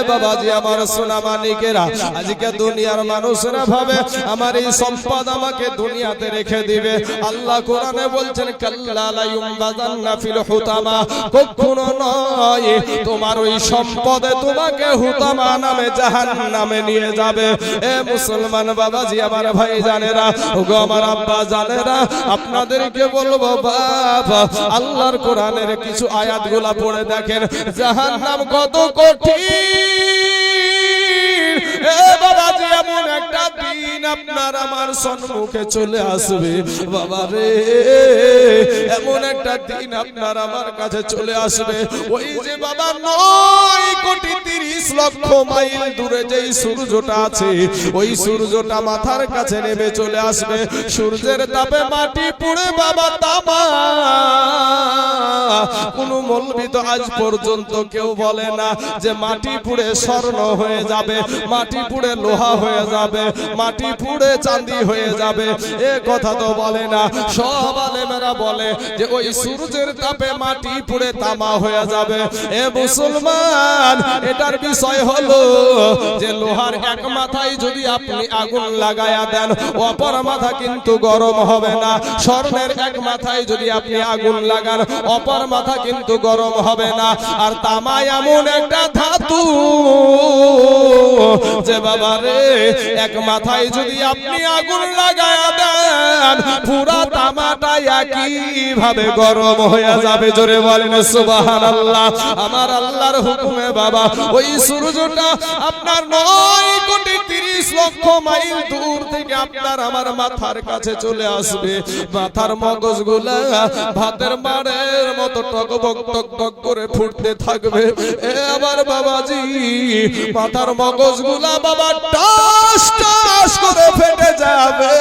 বাবাজি আমার সোনা মানিকেরা, আজকে দুনিয়ার মানুষরা ভাবে আমার এই সম্পদ আমাকে দুনিয়াতে রেখে দিবে। আল্লাহ কোরআনে বলছেন কাল্লা লা ইউমবাযান্না ফিল হুতামা, কখনো নয়, তোমার ওই সম্পদে তোমাকে হুতামা নামে জাহান্নামে নিয়ে যাবে। এ মুসলমান বাবাজি আমার ভাই জানেরা, ওগো আমার আব্বা জানেরা, আপনাদেরকে বলবো বাবা, আল্লাহর কোরআনের কিছু আয়াতগুলা পড়ে দেখেন, জাহান্নাম কত কঠিন। এ বাবাজি এমন একটা দিন আপনার আমার সম্মুখে চলে আসবে বাবা রে, এমন একটা দিন আপনার আমার কাছে চলে আসবে, ওই যে বাবা 9,30,00,000 মাইল দূরে যেই সূর্যটা আছে, ওই সূর্যটা মাথার কাছে নেমে চলে আসবে। সূর্যের তাপে মাটি পুড়ে বাবা তামা। কোন মৌলবি তো আজ পর্যন্ত কেউ বলে না যে মাটি পুড়ে স্বর্ণ হয়ে যাবে, মাটি পুড়ে লোহা হয়ে যাবে, মাটি পুড়ে চাঁদি হয়ে যাবে, এ কথা তো বলে না। সব আলেমেরা বলে যে ওই সূর্যের তাপে মাটি পুড়ে তামা হয়ে যাবে। এ মুসলমান, এটার বিষয় হলো যে লোহার এক মাথায় যদি আপনি আগুন লাগায়া দেন, অপর মাথা কিন্তু গরম হবে না। স্বর্ণের এক মাথায় যদি আপনি আগুন লাগান, অপর মাথা কিন্তু গরম হবে না। আর তামা এমন একটা ধাতু যে বাবা রে, এক মাথায় যদি আপনি আগুন লাগায়া দেন, পুরা তামাটা একই ভাবে গরম হয়ে যাবে। জোরে বলেন সুবহানাল্লাহ। আমার আল্লাহর হুকুমে বাবা ওই সূর্যটা আপনার 9,30,00,000 মাইল দূর থেকে আপনার আমার মাথার কাছে চলে আসবে। মাথার মগজগুলা ভাতের মাড়ের মতো টকবক টকবক করে ফুটতে থাকবে। এ আমার বাবাজি, মাথার মগজগুলা বাবা টাস টাস করে ফেটে যাবে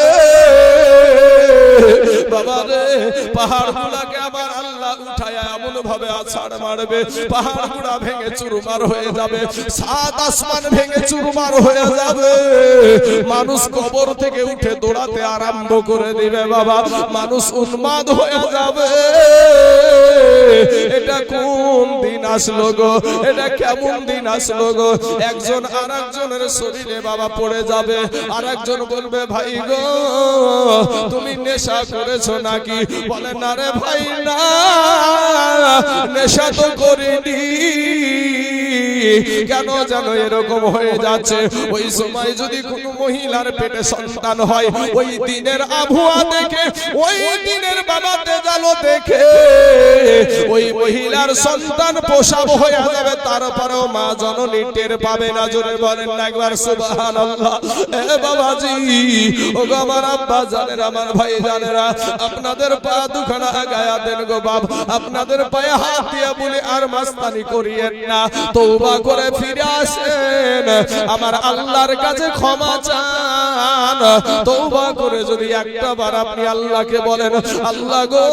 বাবা রে। পাহাড়গুলাকে আমার আল্লাহ উঠায়া এমন ভাবে আছাড় মারবে, পাহাড়গুলা ভেঙে চুরমার হয়ে যাবে, সাত আসমান ভেঙে চুরমার হয়ে যাবে। মানুষ কবর থেকে উঠে দৌড়াতে আরম্ভ করে দিবে বাবা, মানুষ উন্মাদ হয়ে যাবে। এটা কোন দিন আসলো গো, এটা কেমন দিন আসলো গো। একজন আর একজনের শরীরে বাবা পড়ে যাবে, আর একজন বলবে ভাই গো তুমি নেশা করেছো নাকি? বলে না রে ভাই না, নেশা তো করিনি। কেন যেন এরকম হয়ে যাচ্ছে? ওই সময় যদি কোনো মহিলার পেটে সন্তান হয়, ওই দিনের আবহাওয়া দেখে, ওই দিনের বাবা তেজালো দেখে ওই মহিলার সন্তান প্রসব হয়ে যাবে, তারপরেও মা জননী টের পাবে না। জোরে বলেন না একবার সুবহানাল্লাহ। এ বাবাজি, ও গো আমার আব্বা জানেরা, আমার ভাই জানেরা, আপনাদের পা দুখানা গায়া দেন গো বাপ, আপনাদের পায়ে হাত দিয়ে বলি আর মাস্তানি করিয়েন না, তওবা করে ফিরে আসেন, আমার আল্লাহর কাছে ক্ষমা চান। তওবা করে যদি একটা বার আপনি আল্লাহকে বলেন, আল্লাহ গো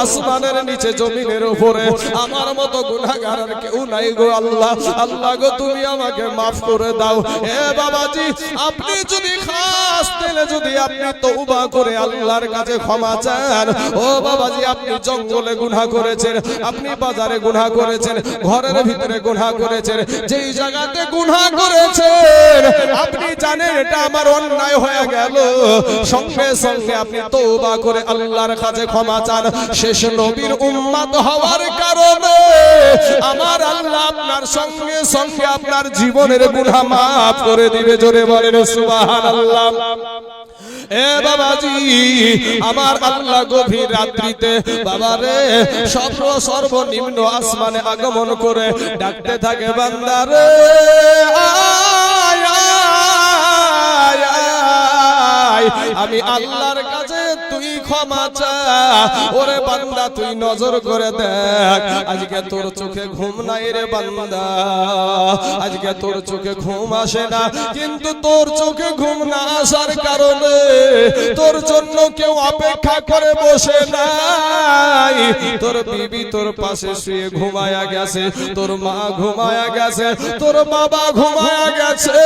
আসমানের নিচে জমিনের উপরে আমার মতো গুনাহগার আর কেউ নাই গো আল্লাহ, আল্লাহ গো তুমি আমাকে মাফ করে দাও। এ বাবাজি, আপনি যদি খাস দিলে যদি আপনি তওবা করে আল্লাহর কাছে ক্ষমা চান, ও বাবাজি আপনি জঙ্গলে গুনাহ করেছেন, আপনি বাজারে গুনাহ করেছেন, ঘরের ভিতরে গুনাহ করেছেন, যেই জায়গাতে গুনাহ করেছেন আপনি জানেন এটা আমার অন্যায় হয়ে গেল, সঙ্গে সঙ্গে আপনি তওবা করে আল্লাহর কাছে ক্ষমা চান। শেষ নবীর উম্মত হওয়ার কারণে আমার আল্লাহ আপনার সঙ্গে সঙ্গে আপনার জীবনের গুনাহ মাফ করে দিবে। জোরে বলেন সুবহানাল্লাহ। এ বাবাজি, আমার আল্লাহ গভীর রাত্রিতে বাবারে সর্বনিম্ন আসমানে আগমন করে ডাকতে থাকে, বান্দারে আয় আয় আয়, আমি আল্লাহর কাছে তুই ক্ষমা চা। ওরে বান্দা তুই নজর করে দেখ, আজকে তোর চোখে ঘুম নাই রে বান্দা, আজকে তোর চোখে ঘুম আসে না, কিন্তু তোর চোখে ঘুম না আসার কারণে তোর জন্য কেউ অপেক্ষা করে বসে নাই। তোর বিবি তোর পাশে শুয়ে ঘুমায়া গেছে, তোর মা ঘুমায়া গেছে, তোর বাবা ঘুমায়া গেছে,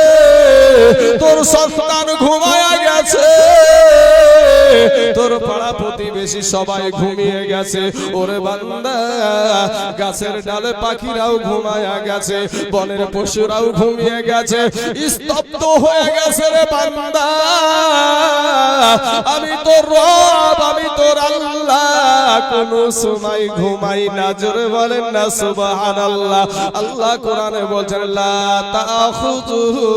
তোর সন্তান ঘুমায়া গেছে, তোর পাড়া প্রতিবেশী সবাই ঘুমিয়ে গেছে, ওরে বান্দা গাছের ডালে পাখিরাও ঘুমায়া গেছে, বনের পশুরাও ঘুমিয়ে গেছে, স্তব্ধ হয়ে গেছে রে বান্দা। আমি তোর রব, আমি তোর আল্লাহ কোন সময় ঘুমাই না। জোরে বলেন না সুবহানাল্লাহ। আল্লাহ কোরআনে বলেন লা তাখুযুহু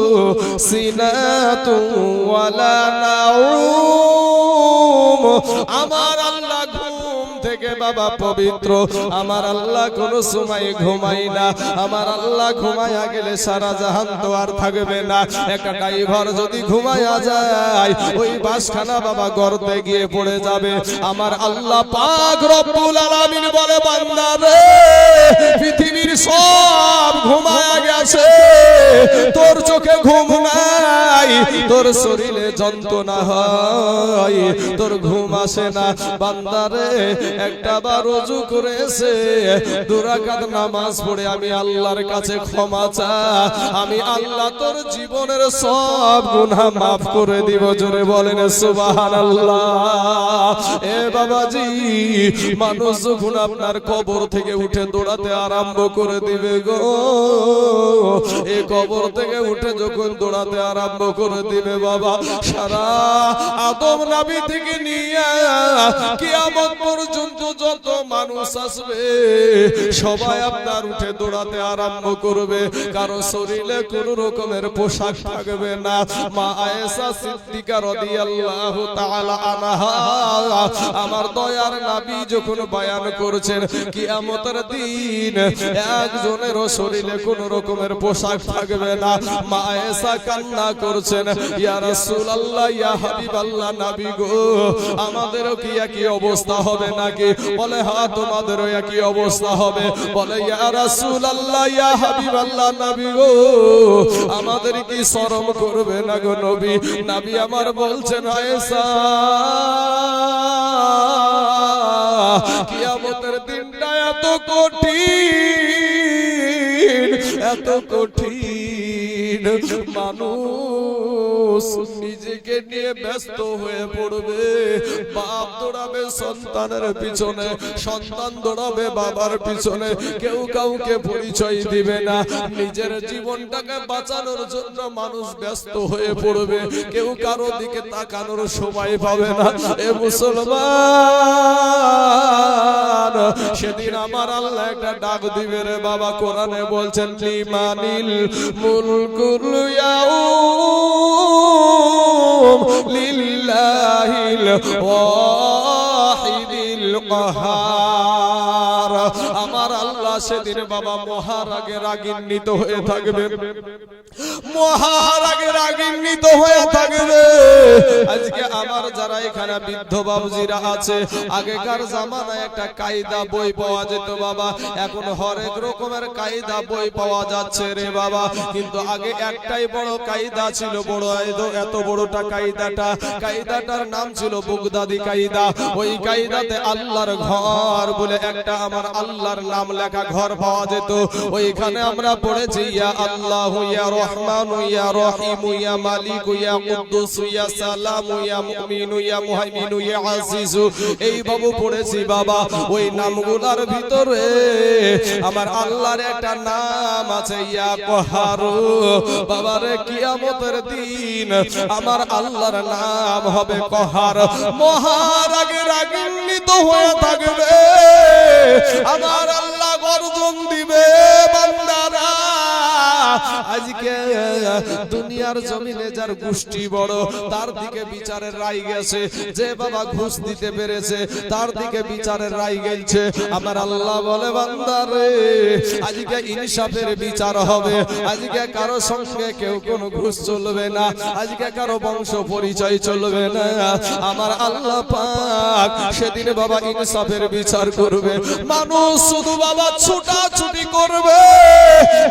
সিনাতুন ওয়ালা নাউম। আমার আল্লাহ ঘুম থেকে বাবা পবিত্র, আমার আল্লাহ কোন সময় ঘুমাই না। আমার আল্লাহ ঘুমায়া গেলে সারা জাহান তো আর থাকবে না। একটা ড্রাইভার যদি ঘুমায়া যায় ওই বাসখানা বাবা গর্তে গিয়ে পড়ে যাবে। আমার আল্লাহ পাক রব্বুল আলামিন বলে বান্দা রে পৃথিবীর সব ঘুমায়া গেছে, তোর চোখে ঘুম নাই, তোর শরীরে যন্ত্রণা হয়, তোর ঘুম আসে না। বান্দা রে একটা বার ওযু করেছে, 2 রাকাত নামাজ পড়ে আমি আল্লাহর কাছে ক্ষমা চা, আমি আল্লাহ তোর জীবনের সব গুনাহ maaf করে দিব। জোরে বলেন সুবহানাল্লাহ। এ বাবাজি, মানুষ যখন আপনার কবর থেকে উঠে দৌড়াতে আরম্ভ করে দিবে গো, এই কবর থেকে উঠে যখন দৌড়াতে আরম্ভ করে দিবে বাবা, সারা আদম নবী থেকে নিয়ে কিয়ামত পর্যন্ত যত মানুষ আসবে সবাই আপনার উঠে দৌড়াতে আরম্ভ করবে। কারো শরীরে কোনো রকমের পোশাক থাকবে না। মা আয়েশা সিদ্দিকা রাদিয়াল্লাহু তাআলা আনহা আমার দয়ার নবী যখন বয়ান করেছেন কিয়ামতের দিন একজনেরও শরীরে কোনো রকমের পোশাক থাকবে না, মা আয়েশা কান্না করছেন, ইয়া রাসূলুল্লাহ, ইয়া হাবিবাল্লাহ, নবী গো আমাদেরও কি একই অবস্থা হবে নাকি? বলে হ্যাঁ তোমাদেরও একই অবস্থা হবে। বলে ইয়া রাসূলুল্লাহ, ইয়া হাবিবাল্লাহ, নবী গো আমাদের কি শরম করবে না গো নবী? নবী আমার বলছেন আয়েশা কিয়ামতের দিনটা এত কঠিন, এত কঠিন, মানুষ নিজেকে নিয়ে ব্যস্ত হয়ে পড়বে। বাপ দৌড়াবে সন্তানের পিছনে, সন্তান দৌড়াবে বাবার পিছনে, কেউ কাউকে পরিচয় দিবে না। নিজের জীবনটাকে বাঁচানোর জন্য মানুষ ব্যস্ত হয়ে পড়বে, কেউ কারো দিকে তাকানোর সময় পাবে না। এ মুসলমান, সেদিন আমার আল্লাহ একটা ডাক দিবে রে বাবা। কোরআনে বলছেন লিমানিল মুলকুল ইয়াউম লিল্লাহিল ওয়াহিদিল কাহার। আমার আল্লাহ সেদিন বাবা মহারাগে রাগান্বিত হয়ে থাকবে, মহারাগে রাগান্বিত হয়ে থাকবে। আজকে আমার যারা এখানে বৃদ্ধ বাবুজিরা আছে, আগেকার জামানায় একটা কায়দা বই পাওয়া যেত বাবা, এখন হরেক রকমের কায়দা বই পাওয়া যাচ্ছে রে বাবা। কিন্তু আগে একটাই বড় কায়দা ছিল, বড় এত বড়টা কায়দাটার নাম ছিল বাগদাদি কায়দা। ওই কায়দাতে আল্লাহর ঘর বলে একটা আমার আল্লাহর নাম লেখা ঘর পাওয়া যেত। ওইখানে আমরা পড়েছি ইয়া আল্লাহ, ইয়া রহমান, ইয়া রহিম, ইয়া মালিক, ইয়া কুদ্দুস, ইয়া সালাম, ইয়া মুমিন, ইয়া মুহাইমিন, ইয়া আজিজ, এই বাবু পড়েছি বাবা। ওই নামগুলোর ভিতরে আমার আল্লাহর একটা নাম আছে ইয়া কহার। বাবারে কিয়ামতের দিন আমার আল্লাহর নাম হবে কহার। মহারাগে রাগান্বিত হয়ে থাকবে, আমার আল্লাহ গর্জন দিবে বান্দারা। আজকে দুনিয়ার জমিনে যার গোষ্ঠী বড় তার দিকে বিচারের রায় গেছে, যে বাবা ঘুষ দিতে পেরেছে তার দিকে বিচারের রায় গেছে। আমার আল্লাহ বলে বান্দারে আজকে ইনসাফের বিচার হবে, আজকে কারো সঙ্গে কেউ কোনো ঘুষ চলবে না, আজকে কারো বংশ পরিচয় চলবে না। আমার আল্লাহ পাক সেদিন বাবা ইনসাফের বিচার করবে। মানুষ শুধু বাবা ছুটাছুটি করবে,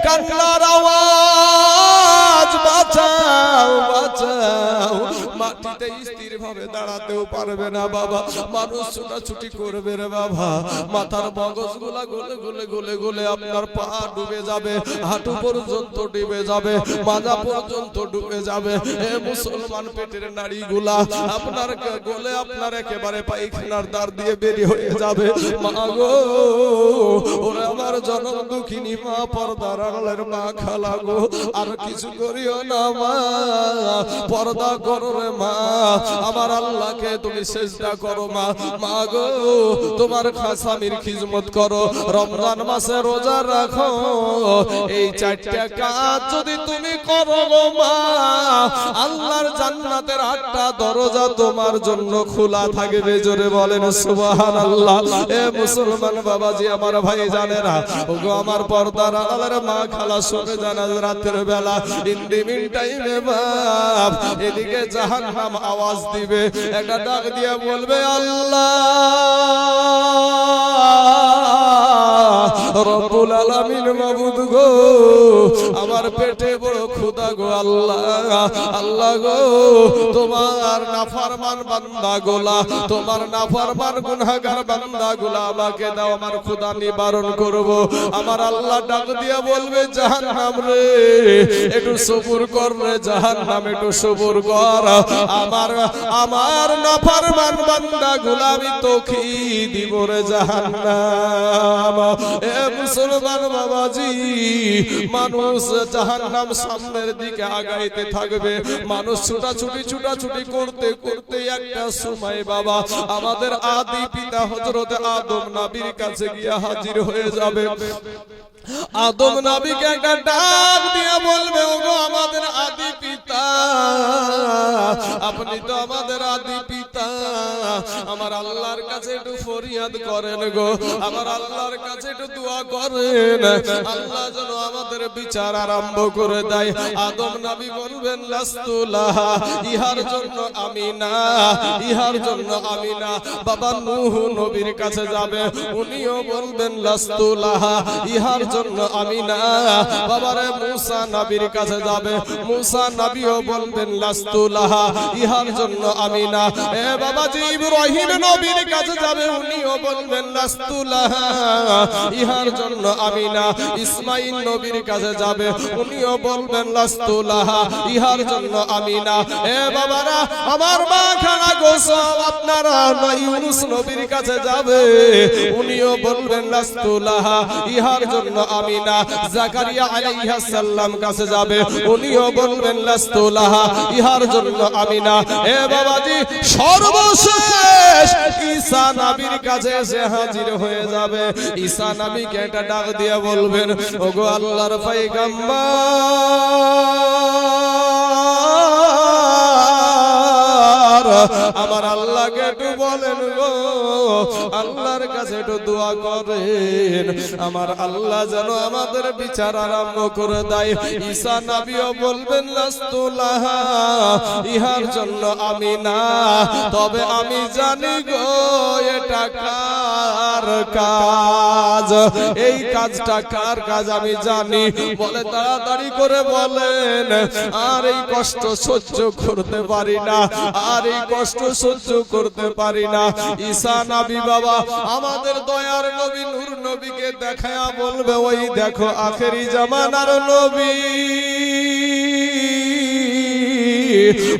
কান্নার আওয়াজ বাঁচাও বাঁচাও, মাটিতে স্থির ভাবে দাঁড়াতেও পারবে না বাবা, মানুষ ছোটাছুটি করবে রে বাবা, মাথার মগজগুলা গলে গলে গলে গলে আপনার পা ডুবে যাবে, হাঁটু পর্যন্ত ডুবে যাবে, মাজা পর্যন্ত ডুবে যাবে। এ মুসলমান পেটের নাড়িগুলা আপনার গলে আপনার একেবারে পায়খানার দ্বার দিয়ে বেরিয়ে হয়ে যাবে। মা গো, ওরে আমার জনম দুঃখিনী মা, পর্দার আড়ালের মা, খালা গো, আর কিছু করিও না মা, পর্দা করো রে মা, আমার আল্লাহকে তুমি সেজদা করো মা। মা গো, তোমার স্বামীর খিদমত করো, রমজান মাসে রোজা রাখো, এই চারটা কাজ যদি তুমি করো গো মা, আল্লাহর জান্নাতের 8টা দরজা তোমার জন্য খোলা থাকবে। জোরে বলেন সুবহানাল্লাহ। এ মুসলমান বাবাজি, আমার ভাই জানেরা, ওগো আমার পর্দার আড়ালের মা, খালা, শুনে জানা রাতের বেলা ইন্ডিমিন টাইমে বাপ এদিকে জাহান্নাম আওয়াজ দিবে, একটা ডাক দিয়ে বলবে আল্লাহ রব্বুল আলামিন, মাবুদ গো, আমার পেটে বড় ক্ষুধা গো আল্লাহ, আল্লাহ গো, তোমার নাফরমান বান্দা গোলা, তোমার নাফরমান গুনাহগার বান্দা গোলা আমাকে দাও, আমার ক্ষুধা নিবারণ করব। আমার আল্লাহ ডাক দিয়া বলবে জাহান্নাম রে, একটু সবুর কর রে জাহান্নাম, একটু সবুর কর, আমার নাফরমান বান্দা গোলা আমি তোকে দিব রে জাহান্নাম। এ মুসলমান বাবাজি, মানুষ জাহান্নাম সামনের দিকে আগাইতে থাকবে, মানুষ ছুটাছুটি করতে করতে একটা সময় বাবা আমাদের আদি পিতা হযরত আদম নবীর কাছে গিয়ে হাজির হয়ে যাবে। আদম নবীকে একটা ডাক দিয়ে বলবে, ওগো আমাদের আদি পিতা, আপনি তো আমাদের আদি পিতা, আমার আল্লাহর কাছে একটু ফরিয়াদ করেন গো, আমার আল্লাহর কাছে একটু দোয়া করেন, আল্লাহ যেন আমাদের বিচার আরম্ভ করে দেয়। আদম নবী বলবেন লাস্তুলাহা, ইহার জন্য আমি না, ইহার জন্য আমি না। বাবা নূহ নবীর কাছে যাবে, উনিও বলবেন লাস্তুলাহা, ইহার জন্য আমি না। বাবারে মুসা নবীর কাছে যাবে, মুসা নবীও বলবেন লাস্তুলাহা, ইহার জন্য আমি না। এ বাবাজি ইব্রাহিম নবীর কাছে যাবে, উনিও বলবেন লাস্তুলাহা, ইহার জন্য আমি না। ইসমাইল নবীর কাছে যাবে, উনিও বলবেন লাস্তুলাহা, ইহার জন্য আমি না। এ বাবারা, আমার মা খানা গোসব আপনারা ইউনুস নবীর কাছে যাবে, উনিও বলবেন লাস্তুলাহা, ইহার জন্য আমি না। জাকারিয়া আলাইহিস সালাম কাছে যাবে, উনিও বলবেন লাস্তুলাহা, ইহার জন্য আমি না। এ বাবাজি সর্বশেষ ঈসা নবীর কাছে এসে হাজির হয়ে যাবে। ঈসা নবীকে একটা ডাক দিয়ে বলবেন, ওগো আল্লাহর পয়গম্বর, আমার আল্লাহকে একটু বলেন গো, আল্লাহর কাছে একটু দোয়া করেন, আমার আল্লাহ যেন আমাদের বিচার আরম্ভ করে দেয়। ঈসা নবীও বলবেন লাস্তুলাহা, ইহার জন্য আমি না, তবে আমি জানি গো এটা কার কাজ, এই কাজটা কার কাজ আমি জানি। বলে তাড়াতাড়ি করে বলেন, আর এই কষ্ট সহ্য করতে পারি না, আর এই কষ্ট সহ্য করতে পারি না। ঈসা নবী বাবা আমাদের দয়ার নবী নূর নবীকে দেখায়া বলবে, ওই দেখো আখেরি জামানার নবী,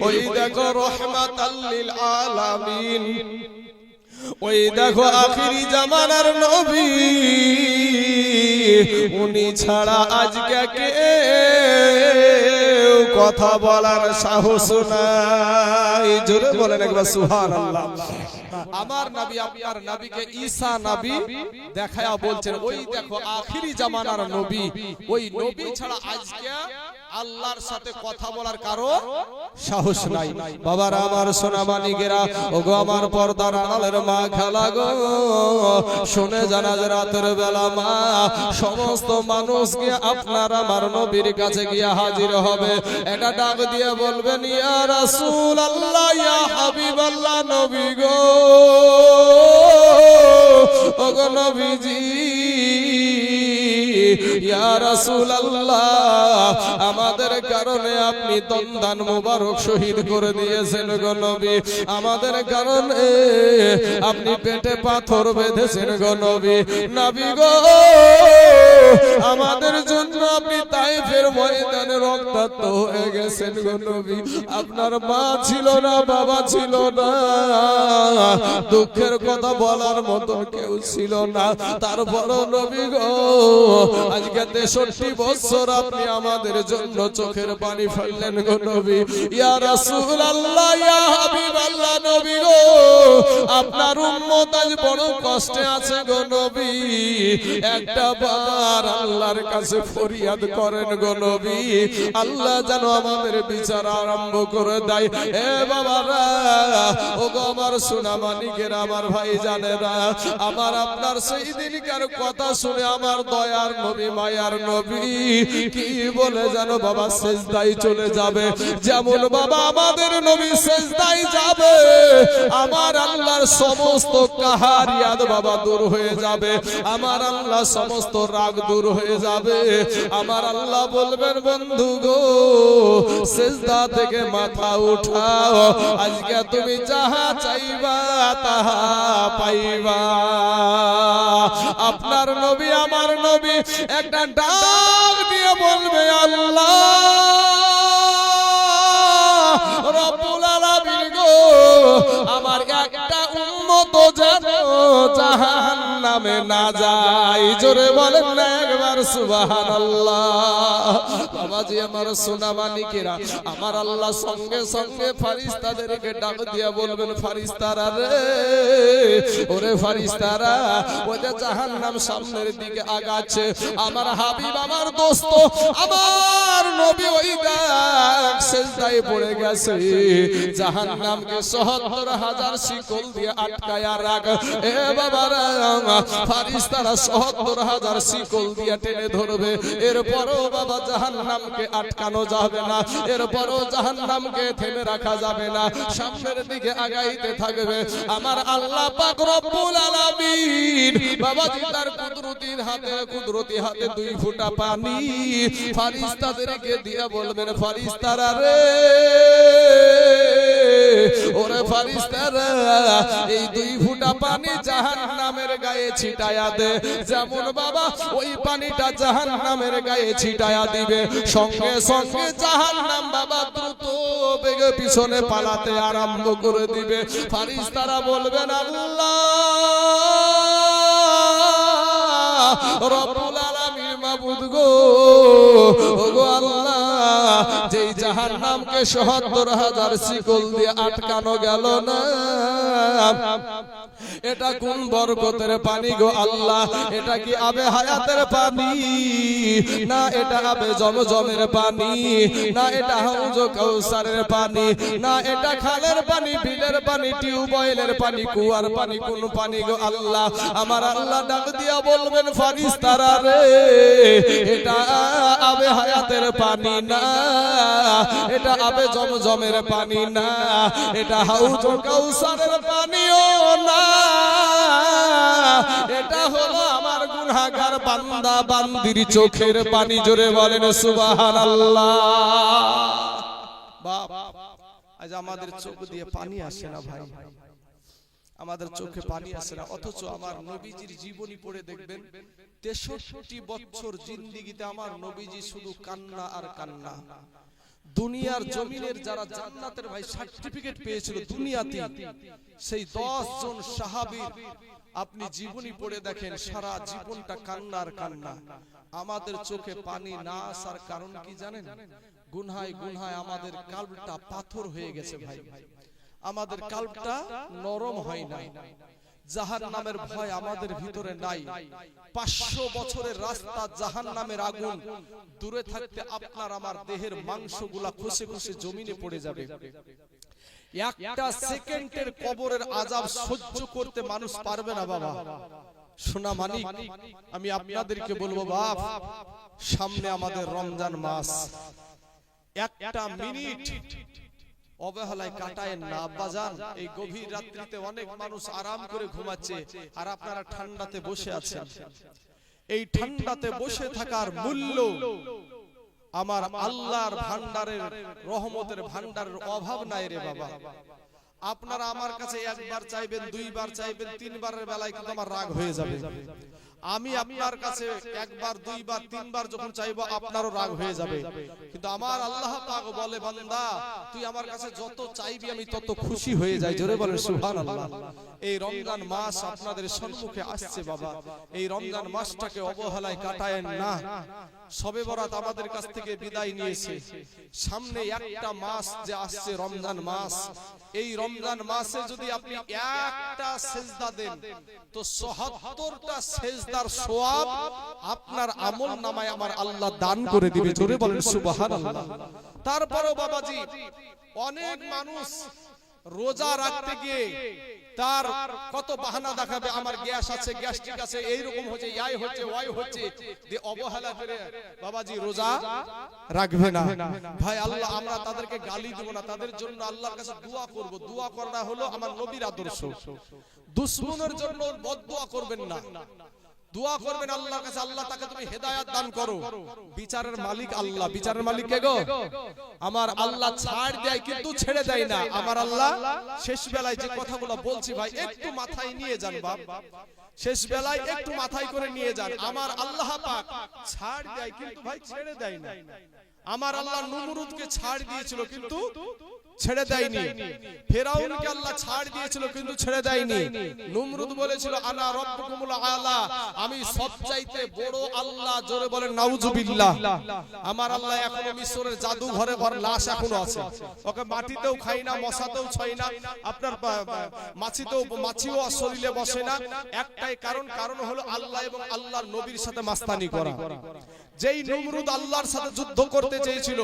ওই দেখো রহমাতাল লিল আলামিন, ওই দেখো আখেরি জামানার নবী, উনি ছাড়া আজকে কেউ কথা বলার সাহস নাই। জোরে বলেন একবার সুবহানাল্লাহ। আমার নবী আপনার নবীকে ঈসা নবী দেখায়া বলছেন, ওই দেখো আখেরি জামানার নবী, ওই নবী ছাড়া আজকে আল্লাহর সাথে কথা বলার কারো সাহস নাই। বাবারা আমার সোনা মানিকেরা, ওগো আমার পর্দার আড়ালের মা, খালা গো, শুনে জানা যে রাতের বেলা মা সমস্ত মানুষকে আপনার আমার নবীর কাছে গিয়ে হাজির হবে। এটা ডাক দিয়ে বলবেন, ইয়া রাসূলুল্লাহ, ইয়া হাবিবাল্লাহ, নবী গো, ওগো নবীজি, ইয়া রাসূলুল্লাহ আমাদের কারণে আপনি দন্দান মোবারক শহীদ করে দিয়েছেন গো নবী, আমাদের কারণে আপনি পেটে পাথর বেঁধেছেন গো নবী, নবী গো আমাদের জন্য আপনি তাইফের ময়দানে রক্তাক্ত হয়ে গেছেন গো নবী, আপনার মা ছিল না, বাবা ছিল না, দুঃখের কথা বলার মতো কেউ ছিল না, তারপর নবী গো আজকে 63 বছর আপনি আমাদের জন্য চোখের পানি ফেললেন গো নবী। ইয়া রাসূলুল্লাহ ইয়া হাবিবাল্লাহ নবী গো আপনার উম্মত আজ বড় কষ্টে আছে গো নবী, একটা বার আল্লাহর কাছে ফরিয়াদ করেন গো নবী, আল্লাহ যেন আমাদের বিচার আরম্ভ করে দেয়। এ বাবারা ও গো আমার সোনা মানিকের আমার ভাই জানেরা, আমার আপনার সেই দিনকার কথা শুনে আমার দয়ার নবী মায়ার নবী কি বলে জানো বাবা, সেজদায় চলে যাবে, যেমন বাবা আমাদের নবী সেজদায় যাবে আমার আল্লাহর সমস্ত কাহারিয়াত বাবা দূর হয়ে যাবে, আমার আল্লাহ সমস্ত রাগ দূর হয়ে যাবে, আমার আল্লাহ বলবেন বন্ধু গো সেজদা থেকে মাথা উঠাও, আজকে তুমি যাহা চাইবা তাহা পাইবা। আপনার নবী আমার নবী একটা ডাক দিয়ে বলবে আল্লাহ রব্বুল আলামিন গো আমার একটা উম্মত যেন জাহান্নামে না যায়, জোরে বলেন না একবার সুবহানাল্লাহ। বাবাজি আমার সোনা মানিকেরা আমার আল্লাহ সঙ্গে সঙ্গে ফেরেশতাদেরকে ডাক দিয়ে বলবেন ফেরেশতারা রে ওরে ফেরেশতারা ওই যে জাহান্নাম সামনের দিকে আগাচ্ছে, আমার হাবিব আমার দোস্ত আমার নবী ওই দেখ সেজদায় পড়ে গেছে, জাহান্নামকে ৭০,০০০ শিকল দিয়ে আটকায়া রাখ। এ বাবারা ফেরেশতারা ৭০,০০০ শিকল দিয়ে টেনে ধরবে, এরপরও বাবা জাহান্নামকে আটকানো যাবে না, এরপরও জাহান্নামকে থেমে রাখা যাবে না, সামনের দিকে আগাইতে থাকবে। আমার আল্লাহ পাক রব্বুল আলামিন বাবাজি তার কুদরতি হাতে 2 ফোঁটা পানি ফেরেশতাদেরকে দিয়ে বলবেন ফেরেশতারা রে ওরে ফেরেশতারা এই 2 ফোঁটা পানি জাহান্নামের গায়ে ছিটায়া দে, যেমন বাবা ওই পানিটা জাহান্নামের গায়ে ছিটায়া দিবে সঙ্গে সঙ্গে জাহান্নাম বাবা দ্রুত বেগে পিছনে পালাতে আরম্ভ করে দিবে। ফেরেশতারা বলবেন আল্লাহ রব্বুল আলামিন মাবুদ গো ওগো আল্লাহ যেই জাহান্নামকে ৭০,০০০ শিকল দিয়ে আটকানো গেল না, এটা কোন বরকতের পানি গো আল্লাহ, এটা কি আবে হায়াতের পানি না এটা আবে জমজমের পানি না এটা হাউজ কাউসারের পানি না এটা খালের পানি বিলের পানি টিউবওয়েলের পানি কুয়ার পানি কোন পানি গো আল্লাহ। আমার আল্লাহ ডাক দিয়া বলবেন ফেরেশতারা রে এটা আবে হায়াতের পানি না, এটা আবে জমজমের পানি না, এটা হাউজ কাউসারের পানিও না, এটা হলো আমার গুনাহগার বান্দা বান্দির চোখের পানি, জোরে বলেন সুবহানাল্লাহ। বাপ আজ আমাদের চোখ দিয়ে পানি আসে না ভাই, আমাদের চোখে পানি আসে না, অথচ আমার নবীজির জীবনী পড়ে দেখবেন 63 বছর জিন্দেগিতে আমার নবীজি শুধু কান্না আর কান্না। দুনিয়ার জমিনের যারা জান্নাতের ভাই সার্টিফিকেট পেয়েছিল দুনিয়াতে সেই 10 জন সাহাবীর আপনি জীবনী পড়ে দেখেন সারা জীবনটা কান্না আর কান্না। আমাদের চোখে পানি না আসার কারণ কি জানেন? গুনহায় গুনহায় আমাদের কলবটা পাথর হয়ে গেছে ভাই, আমাদের কলবটা নরম হয় না, জাহান্নামের ভয় আমাদের ভিতরে নাই। 500 বছরের রাস্তা জাহান্নামের আগুন দূরে থাকতে আপনার আমার দেহের মাংসগুলা খসে খসে জমিনে পড়ে যাবে। একটা সেকেন্ডের কবরের আযাব সহ্য করতে মানুষ পারবে না বাবা। সোনা মানিক আমি আপনাদেরকে বলবো বাপ, সামনে আমাদের রমজান মাস, একটা মিনিট অবহেলায় কাটায়েন না আব্বাজান। এই গভীর রাত্রিতে অনেক মানুষ আরাম করে ঘুমাচ্ছে আর আপনারা ঠান্ডাতে বসে আছেন। এই ঠান্ডাতে বসে থাকার মূল্য আমার আল্লাহর ভান্ডারের রহমতের ভান্ডারের অভাব নাই রে বাবা। আপনারা আমার কাছে একবার চাইবেন, দুইবার চাইবেন, তিনবারের বেলায় কিন্তু আমার রাগ হয়ে যাবে। আমি আপনার কাছে একবার, দুইবার, তিনবার যখন চাইবো আপনারও রাগ হয়ে যাবে। কিন্তু আমার আল্লাহ পাক বলে, বান্দা তুই আমার কাছে যত চাইবি আমি তত খুশি হয়ে যাই। জোরে বলেন সুবহানাল্লাহ। এই রমজান মাস আপনাদের সম্মুখে আসছে বাবা, এই রমজান মাসটাকে অবহেলায় কাটায়েন না। শবে বরাত আমাদের কাছ থেকে বিদায় নিয়েছে, সামনে একটা মাস যে আসছে রমজান মাস। এই রমজান মাসে যদি আপনি একটা সেজদা দেন তো ৭৭টা সেজদার সওয়াব আপনার আমল নামায় আমার আল্লাহ দান করে দিবে। জোরে বলেন সুবহানাল্লাহ। তারপরও বাবাজি অনেক মানুষ রোজা রাখতে গিয়ে তার কত বাহানা দেখাবে, আমার গ্যাস আছে, গ্যাস্ট্রিক আছে, এইরকম হচ্ছে, ইয়াই হচ্ছে, ওয়াই হচ্ছে, দিয়ে অবহেলা করে বাবাজি রোজা রাখবে না। ভাই আল্লাহ, আমরা তাদেরকে গালি দেব না, তাদের জন্য আল্লাহর কাছে দোয়া করব। দোয়া করা হলো আমার নবীর আদর্শ। দুশমনের জন্য বদদোয়া করবেন না, দোয়া করবেন আল্লাহর কাছে, আল্লাহ তাকে তুমি হেদায়েত দান করো। বিচারের মালিক আল্লাহ। বিচারের মালিক কে গো? আমার আল্লাহ ছাড় দেয় কিন্তু ছেড়ে দেয় না। আমার আল্লাহ শেষ বেলায় যে কথাগুলো বলছি ভাই একটু মাথায় নিয়ে যান বাপ, শেষ বেলায় একটু মাথায় করে নিয়ে যান। আমার আল্লাহ পাক ছাড় দেয় কিন্তু ভাই ছেড়ে দেয় না। আমার আল্লাহ নমরুদকে ছাড় দিয়েছিল কিন্তু ছেড়ে দেয়নি। ফেরাউনকে আল্লাহ ছাড় দিয়েছিল কিন্তু ছেড়ে দেয়নি। নমরুদ বলেছিল আনা রাব্বুকুমুল আলা, আমি সবচাইতে বড় আল্লাহ। জোরে বলেন নাউজুবিল্লাহ। আমার আল্লাহ এখনো মিশরের জাদুঘরে ঘর লাশ এখনো আছে, ওকে মাটিতেও খাই না, মশাতেও ছয় না, আপনার মাছিও শরীরে বসে না। একটাই কারণ হলো আল্লাহ এবং আল্লাহর নবীর সাথে মাস্তানি করা। যেই নমরুদ আল্লাহর সাথে যুদ্ধ করতে চেয়েছিল,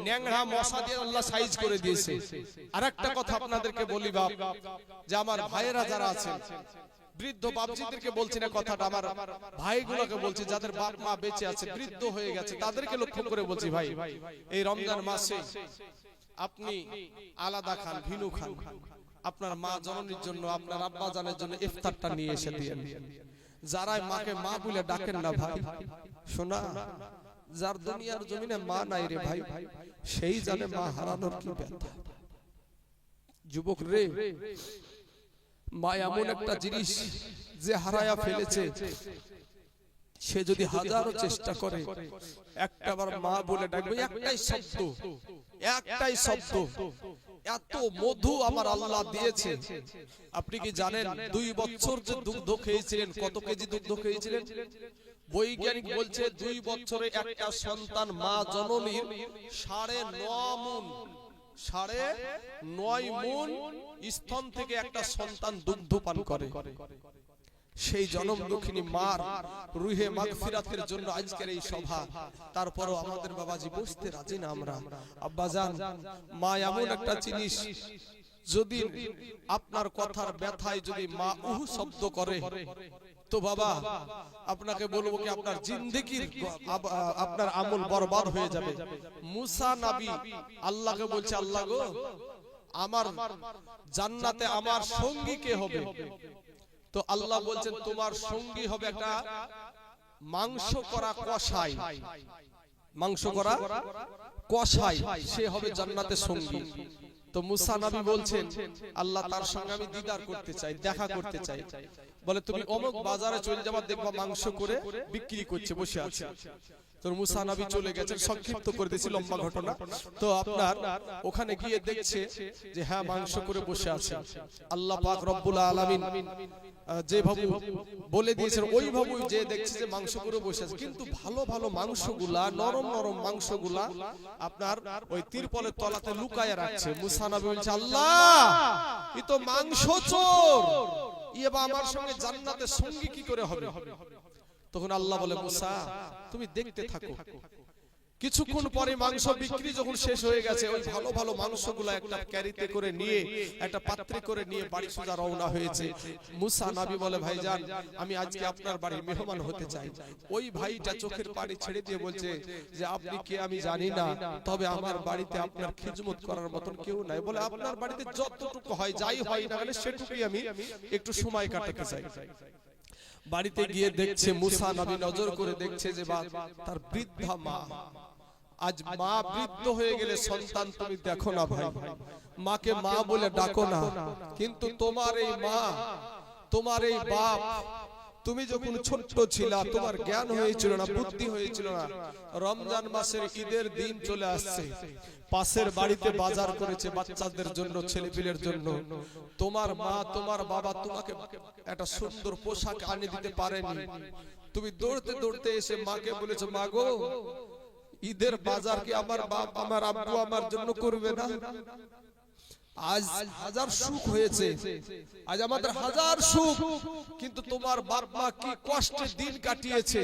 ন্যাংরা মশা দিয়ে আল্লাহ সাইজ করে দিয়েছে। আরেকটা কথা আপনাদেরকে বলি বাপ, যে আমার ভাইয়েরা যারা আছে, বৃদ্ধ বাপজিদেরকে বলছি না কথাটা, আমার ভাইগুলোকে বলছি যাদের বাপ মা বেঁচে আছে, বৃদ্ধ হয়ে গেছে, তাদেরকে লক্ষ্য করে বলছি ভাই, এই রমজান মাসে আপনি আলাদা খান, ভিনু খান। আপনার মা জননীর জন্য, আপনার আব্বা জানের জন্য ইফতারটা নিয়ে এসে দিয়েন। যারা মাকে মা বলে ডাকেন না ভাই, শোনা, যার দুনিয়ার জমিনে মা নাই রে ভাই, সেই জানে মা হারানোর কি ব্যথা। যুবক রে, মা এমন একটা জিনিস যে হারায়া ফেলেছে, সে যদি হাজারো চেষ্টা করে একটাবার মা বলে ডাকবে, একটাই শব্দ, এত মধু আমার আল্লাহ দিয়েছে। আপনি কি জানেন 2 বছর যে দুগ্ধ খেয়েছিলেন, কত কেজি দুগ্ধ খেয়েছিলেন? বৈজ্ঞানিক বলছে 2 বছরে একটা সন্তান মা জননীর 9.5 মুন স্তন থেকে একটা সন্তান দুগ্ধ পান করে। সেই জনম দুঃখিনী মার রুহে মাগফিরাতের জন্য আজকের এই সভা। তারপরও আমাদের বাবাজি বসতে রাজি না আমরা। আব্বাজান, মা এমন একটা জিনিস, যদি আপনার কথার ব্যথায় যদি মা উহু শব্দ করে তো বাবা আপনাকে বলবো কি আপনার জিন্দেগির আপনার আমল বরবাদ হয়ে যাবে। মুসা নবী আল্লাহকে বলছে, আল্লাহ গো, আমার জান্নাতে আমার সঙ্গী কে হবে? তো আল্লাহ বলছেন তোমার সঙ্গী হবে একটা মাংস করা কসাই। মাংস করা কসাই, সে হবে জান্নাতের সঙ্গী। তো মুসা নবী বলছেন, আল্লাহ তার সঙ্গে আমি দিদার করতে চাই, দেখা করতে চাই। বলে তুমি অমুক বাজারে চলে যাবা, দেখবা মাংস করে বিক্রি করছে, বসে আছে। তো মুসা নবী চলে গেছেন, সংক্ষিপ্ত করে দিয়েছি, লম্বা ঘটনা। তো আপনার ওখানে গিয়ে দেখছে যে হ্যাঁ মাংস করে বসে আছে। আল্লাহ পাক রব্বুল আলামিন যেভাবে বলে দিয়েছেন ওইভাবেই যে দেখছে যে মাংস করে বসে আছে। কিন্তু ভালো ভালো মাংসগুলা, নরম নরম মাংসগুলা আপনার ওই তিরপলের তলাতে লুকায় রাখছে। মুসা নবী বলছে, আল্লাহ এ তো মাংস চোর, এবার আমার সঙ্গে জান্নাতের সঙ্গী কি করে হবে? তখন আল্লাহ বলে, মুসা তুমি দেখতে থাকো। কিছুক্ষণ পরে মাংস বিক্রি যখন শেষ হয়ে গেছে, ওই ভালো ভালো মাংসগুলো একটা ক্যারিতে করে নিয়ে, একটা পাত্রে করে নিয়ে বাড়ি সোজা রওনা হয়েছে। মুসা নবী বলে, ভাইজান আমি আজকে আপনার বাড়ির মেহমান হতে চাই। ওই ভাইটা চোখের পানি ছেড়ে দিয়ে বলছে যে আপনি কে আমি জানি না, তবে আমার বাড়িতে আপনার খিদমত করার মতন কেউ নাই। বলে আপনার বাড়িতে যতটুকু হয়, যাই হয় না কেন সেটুকুই আমি একটু সময় কাটাতে চাই। বাড়িতে গিয়ে দেখছে মুসা নবী নজর করে দেখছে যে তার বৃদ্ধা মা, আজ মা বৃদ্ধ হয়ে গেলে সন্তান তুমি দেখো না ভাই, মাকে মা বলে ডাকো না, কিন্তু তোমার এই মা, তোমার এই বাপ, তুমি যখন ছোট্ট ছিলা, তোমার জ্ঞান হয়েছিল না, বুদ্ধি হয়েছিল না, রমজান মাসের ঈদের দিন চলে আসছে, পাশের বাড়িতে বাজার করেছে বাচ্চাদের জন্য, ছেলেপিলের জন্য, তোমার মা তোমার বাবা তোমাকে একটা সুন্দর পোশাক আনিয়ে দিতে পারেনি, তুমি দৌড়তে দৌড়তে এসে মাকে বলেছো, মা গো ঈদের বাজার কি আমার বাপ আমার আব্বু আমার জন্য করবে না? আজ হাজার সুখ হয়েছে, আজ আমাদের হাজার সুখ, কিন্তু তোমার বাপ মা কি কষ্টের দিন কাটিয়েছে,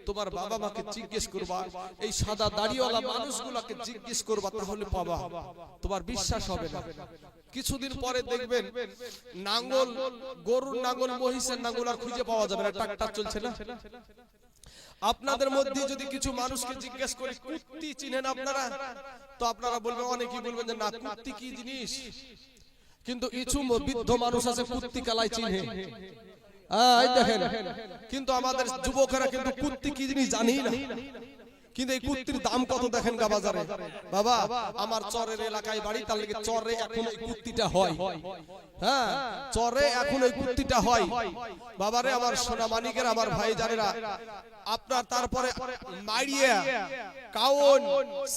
তোমার বাবা মাকে জিজ্ঞেস করবা, এই সাদা দাড়িওয়ালা মানুষগুলোকে জিজ্ঞেস করবা, তাহলে পাবা, তোমার বিশ্বাস হবে না। কিছুদিন পরে দেখবেন নাঙ্গল, গরুর নাঙ্গল, মহিষের নাঙ্গল আর খুঁজে পাওয়া যাবে না, ট্রাক্টর চলছে না। আপনাদের মধ্যে যদি কিছু মানুষকে জিজ্ঞেস করি কুত্তি চিনেন আপনারা, তো আপনারা বলবেন, অনেকেই বলবেন যে না কুত্তি কি জিনিস, কিন্তু কিছু বৃদ্ধ মানুষ আছে কুত্তি কালাই চিনে, এই দেখেন, কিন্তু আমাদের যুবকেরা কিন্তু কুত্তি কি জিনিস জানি না। কিন্তু এই কুত্তির দাম কত দেখেন গা বাজারে। বাবা আমার চরের এলাকায় বাড়ি, তার লাগে চরে এখন এই কুত্তিটা হয়, হ্যাঁ চরে এখন এই কুত্তিটা হয়। বাবারে আমার সোনা মানিকের, আমার ভাই জানেরা, আপনার তারপরে মাইরিয়া, কাউন,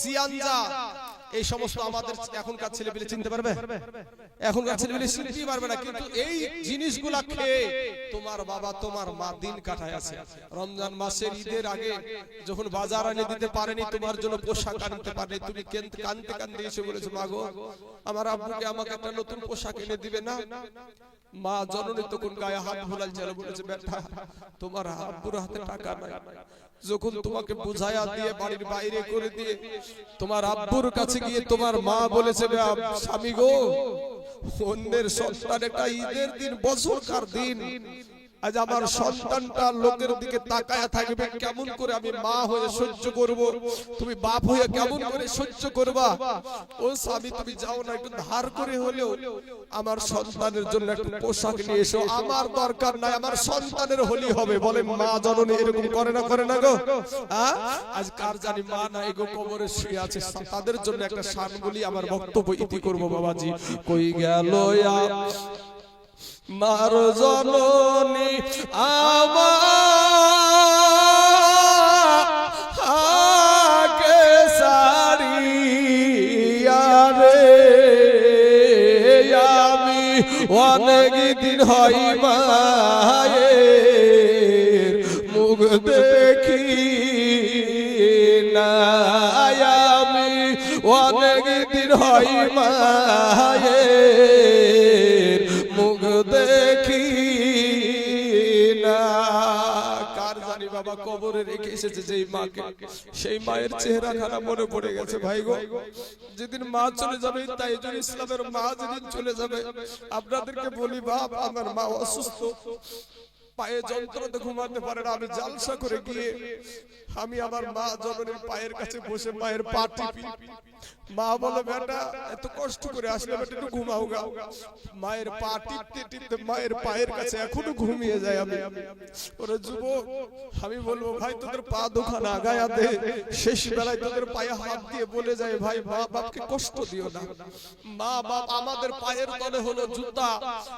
সিয়ানজা, এই সমস্ত আমাদের এখনকার ছেলেপিলে চিনতে পারবে? এখনকার ছেলেপিলে চিনতেই পারবে না, কিন্তু এই জিনিসগুলা খেয়ে তোমার বাবা তোমার মা দিন কাটায় আছে। রমজান মাসের ঈদের আগে যখন বাজার আনে দিতে পারেনি, তোমার জন্য পোশাক আনতে পারেনি, তুমি কানতে কানতে এসে বলেছো, মা গো আমার আব্বুকে আমাকে একটা নতুন পোশাক এনে দিবে না? মা জননী তখন গায়ে হাত ভোলাল ছিল, বলেছে, বেটা তোমার আব্বুর হাতে টাকা নাই, যখন তোমাকে বুঝায়া দিয়ে বাড়ির বাইরে করে দিয়ে তোমার আব্বুর কাছে গিয়ে তোমার মা বলেছে, স্বামী গো অন্যের সন্তান একটা ঈদের দিন, বছরকার দিন, আজ আমার সন্তানটা লোকের দিকে তাকায়া থাকবে, কেমন করে আমি মা হয়ে সহ্য করব, তুমি বাপ হয়ে কেমন করে সহ্য করবা? ও স্বামী তুমি যাও না, একটু ধার করে হলেও আমার সন্তানের জন্য একটু পোশাক নিয়ে এসো, আমার দরকার নাই, আমার সন্তানের হলি হবে। বলে মা জননী এরকম করে না, করে না গো? আজ কার জানি মা নাই গো, কবরে শুয়ে আছে, তাদের জন্য একটা শান বলি, আমার বক্তব্য ইতি করব। বাবাজি কই গেল মার জননী আমাকে সারিয়া রে, আমি অনেক দিন হয় মায়ের মুখ দেখি না, আমি অনেক দিন হয় মায়ের মুখ দেখি না। কার জানি বাবা কবরে রেখে এসেছে যেই মাকে, সেই মায়ের চেহারা খারাপ মনে পড়ে গেছে। ভাই গো যেদিন মা চলে যাবে, তাইজুল ইসলামের মা যেদিন চলে যাবে, আপনাদেরকে বলি বাপ আমার মা অসুস্থ, পায়ে যন্ত্রণাতে ঘুমাতে পারে না, আমি জালসা করে গিয়ে আমি আমার মা জননীর পায়ের কাছে বসে মায়ের পা টিপি, মা বলে, বেটা এত কষ্ট করে আসলে বেটা একটু ঘুমাও গা। মায়ের পা টিপতে টিপতে মায়ের পায়ের কাছে এখনো ঘুমিয়ে যায়। আমি ওরে যুবক, আমি বলবো ভাই তোদের পা দুখানা আগায়া দে, শেষ বেলায় তোদের পায়ে হাত দিয়ে বলে যায়, ভাই মা বাপকে কষ্ট দিও না। মা বাপ আমাদের পায়ের তলে হলো জুতা,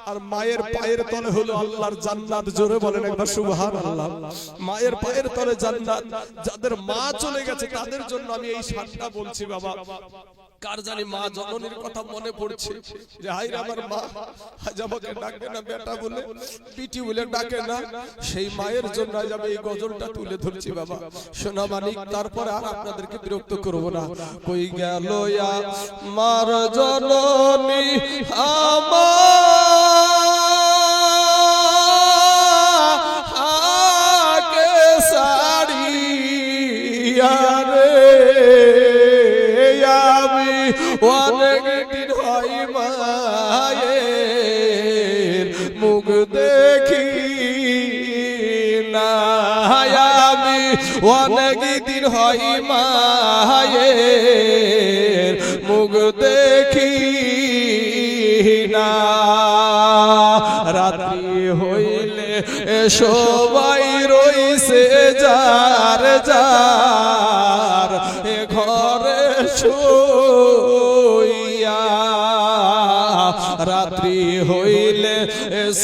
আর মায়ের পায়ের তলে হলো আল্লাহর জান্নাত। জোরে বলেন একবার সুবহানাল্লাহ। মায়ের পায়ের তলে জান্নাত। যাদের মা চলে গেছে তাদের জন্য আমি এই শানটা বলছি। বাবা কার জানি মা জননীর কথা মনে পড়ছে, যে হায়রে আমার মা আজ আমাকে ডাকে না বেটা বলে, পিটি বলে ডাকে না, সেই মায়ের জন্য আজ আমি এই গজলটা তুলে ধরছি। বাবা সোনা মানিক, তারপরে আর আপনাদেরকে বিরক্ত করব না। কই গেল মার জননী আমাকে সারিয়া রে, আমি অনেক দিন হয় মায়ের মুখ দেখি না, আমি অনেক দিন হয় মায়ের মুখ দেখি না। রাত্রি হইলে সবাই রইছে যার যার ঘরে শুইয়া, রাত্রি হইলে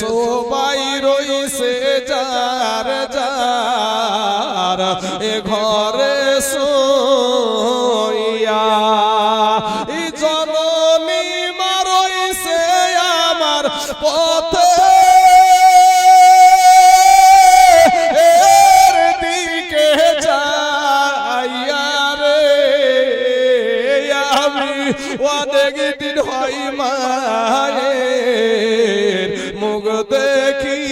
সবাই রইছে যার যার ঘরে শুইয়া। জননী মা রইছে আমার পথে দিকে যাইয়া রে, আমি অনেক দিন হয় মায়ের মুখ দেখি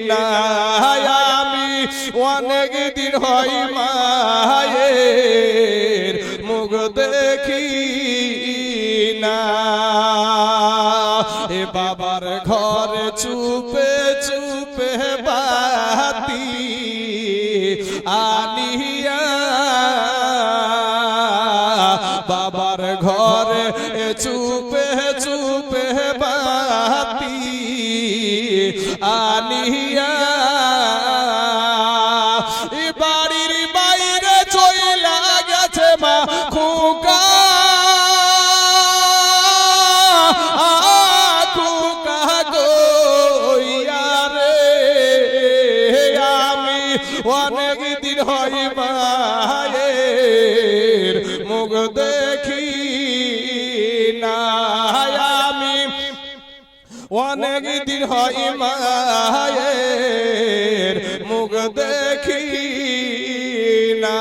না, আমি অনেক দিন হয় মায়ের মুখ দেখি না। এ বাবার ঘরে চুপে চুপে বাতি আনিয়া, বাবার ঘরে চুপে চুপে বাতি আনিয়া, বাড়ির বাইরে চইলা গেছে মা খোকা, খোকা গইয়া রে, আমি অনেক দিন হয় মায়ের মুখ দেখি না, আমি অনেক দিন হয় মায়ের মুখ দেখি না।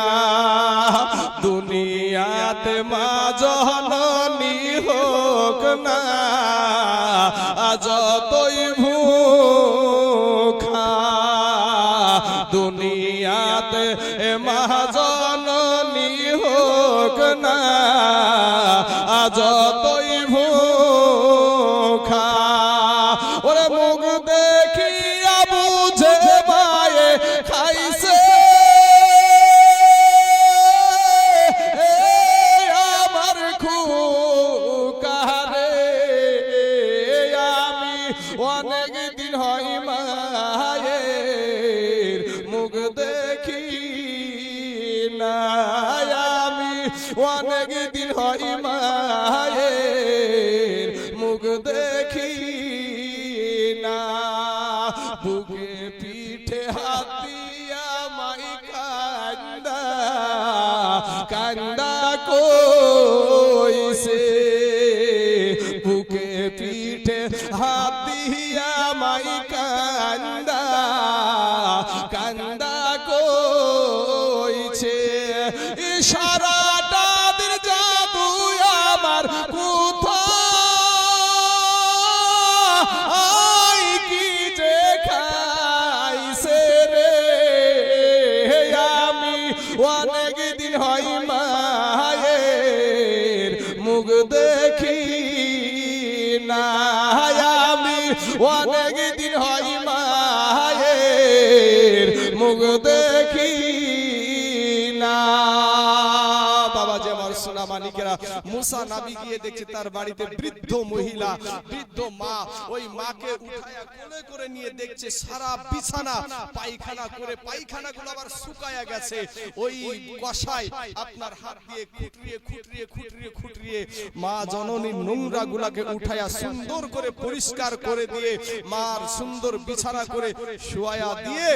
দুনিয়াতে মা জননী হোক না যতই ভুখা, দুনিয়াতে মা জননী হোক না যতই ভুখা, ওরে মুখ দেখিয়া বুঝে মায়ে খাইছে আমার খোকা রে, আমি অনেক দিন হয় মায়ের মুখ দেখি না, আমি অনেক দিন হয় মায়ের মুখ দেখি না। বুকে পিঠে হাত দিয়া মাই কান্দা কান্দা কইছে, বুকে পিঠে হাত দিয়া মাই কান্দা কান্দা কইছে, সারাটা দিন জাদু আমার কোথায় কি যে খাইছে রে, আমি অনেক দিন হয় মায়ের মুখ দেখি না, আমি অনেক দিন হয় মায়ের মুখ দেখি না। বাবা যে আমার সোনা মানিকেরা, মুসা নবী গিয়ে দেখছে তার বাড়িতে বৃদ্ধ মহিলা, বৃদ্ধ মা, ওই মাকে উঠায়া কোলে করে নিয়ে দেখছে সারা বিছানা পায়খানা করে, পায়খানাগুলো আবার শুকায়া গেছে, ওই কষায় আপনার হাত দিয়ে খুঁটরিয়ে খুঁটরিয়ে খুঁটরিয়ে খুঁটরিয়ে মা জননীর নোংরা গুলাকে উঠায়া সুন্দর করে পরিষ্কার করে দিয়ে মার সুন্দর বিছানা করে শোয়া দিয়ে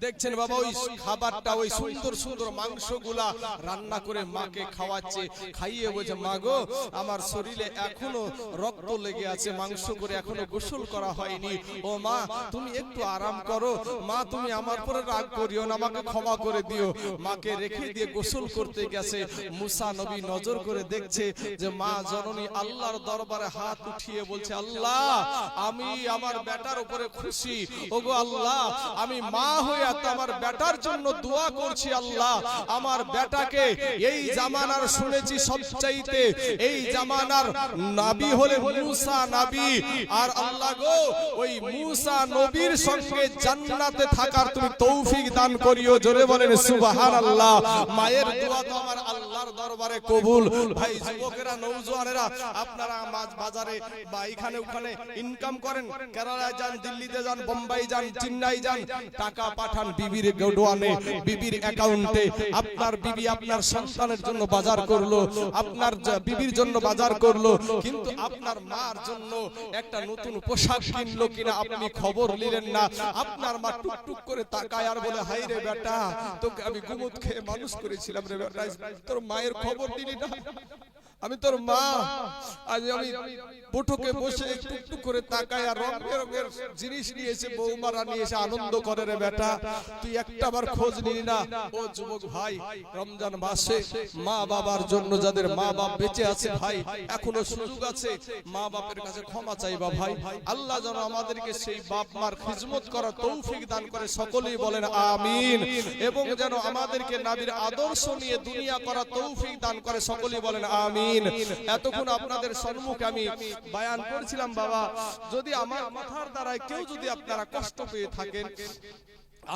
দেখছেন বাবা ওই খাবারটা, ওই সুন্দর সুন্দর মাংসগুলা রান্না করে মাকে খাওয়াচ্ছে, খাইয়ে বলছে মা গো আমার শরীরে এখনো রক্ত লেগে আছে, মাংস করে এখনো গোসল করা হয়নি, ও মা তুমি একটু আরাম করো, মা তুমি আমার পরে রাগ করিও না, আমাকে ক্ষমা করে দিও। মাকে রেখে দিয়ে গোসল করতে গেছে, মুসা নবী নজর করে দেখছে যে মা জননী আল্লাহর দরবারে হাত উঠিয়ে বলছে আল্লাহ আমি আমার বেটার উপরে খুশি, ওগো আল্লাহ আমি মা হয়ে আমার বেটার জন্য দোয়া করছি, আল্লাহ আমার বেটাকে এই জামানার শুনেছি সবচাইতে এই জামানার নবী হলেন মুসা নবী, আর আল্লাহ গো ওই মুসা নবীর সঙ্গে জান্নাতে থাকার তুমি তৌফিক দান করিও, জোরে বলেন সুবহানাল্লাহ। মায়ের দোয়া তো আমার আল্লাহর দরবারে কবুল। ভাই যুবকেরা, নওজোয়ানেরা, আপনারা বাজারে বা এখানে ওখানে ইনকাম করেন, কেরালায় যান, দিল্লিতে যান, বোম্বাই যান, চেন্নাই যান, টাকা পাঠান বিবির গোডওয়ানে, বিবির অ্যাকাউন্টে। আপনার বিবি আপনার সন্তানের জন্য বাজার করলো, আপনার বিবির জন্য বাজার করলো, কিন্তু আপনার মার জন্য একটা নতুন পোশাক কিনলো কিনা আপনি খবর নিলেন না। আপনার মা টুকটুক করে তাকায় আর বলে, হাই রে বেটা, তোকে আমি গুমুত খেয়ে মানুষ করেছিলাম রে বেটা, তোর মায়ের খবর দিলি না। আমি তোর মা, আজ আমি বৈঠকে বসে টুকটুক করে তাকায় আর রং বেরঙের জিনিস নিয়ে এসে বৌমারা নিয়ে এসে আনন্দ করে রে বেটা, তুই একটাবার খোঁজ নিলি না। ও যুবক ভাই, রমজান মাসে মা বাবার জন্য, যাদের মা বাপ বেঁচে আছে ভাই, এখনো সুযোগ আছে, মা বাপের কাছে ক্ষমা চাইবা ভাই। আল্লাহ যেন আমাদেরকে সেই বাপ মার খিদমত করার তৌফিক দান করে, সকলেই বলেন আমিন। এবং যেন আমাদেরকে নবীর আদর্শ নিয়ে দুনিয়া করার তৌফিক দান করে, সকলেই বলেন আমিন। এতক্ষণ আপনাদের সম্মুখে আমি বয়ান করেছিলাম বাবা, যদি আমার কথার দ্বারায় কেউ যদি আপনারা কষ্ট পেয়ে থাকেন,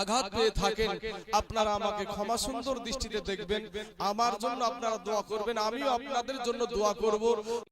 আঘাত পেয়ে থাকেন, আপনারা আমাকে ক্ষমা সুন্দর দৃষ্টিতে দেখবেন, আমার জন্য আপনারা দোয়া করবেন, আমিও আপনাদের জন্য দোয়া করব।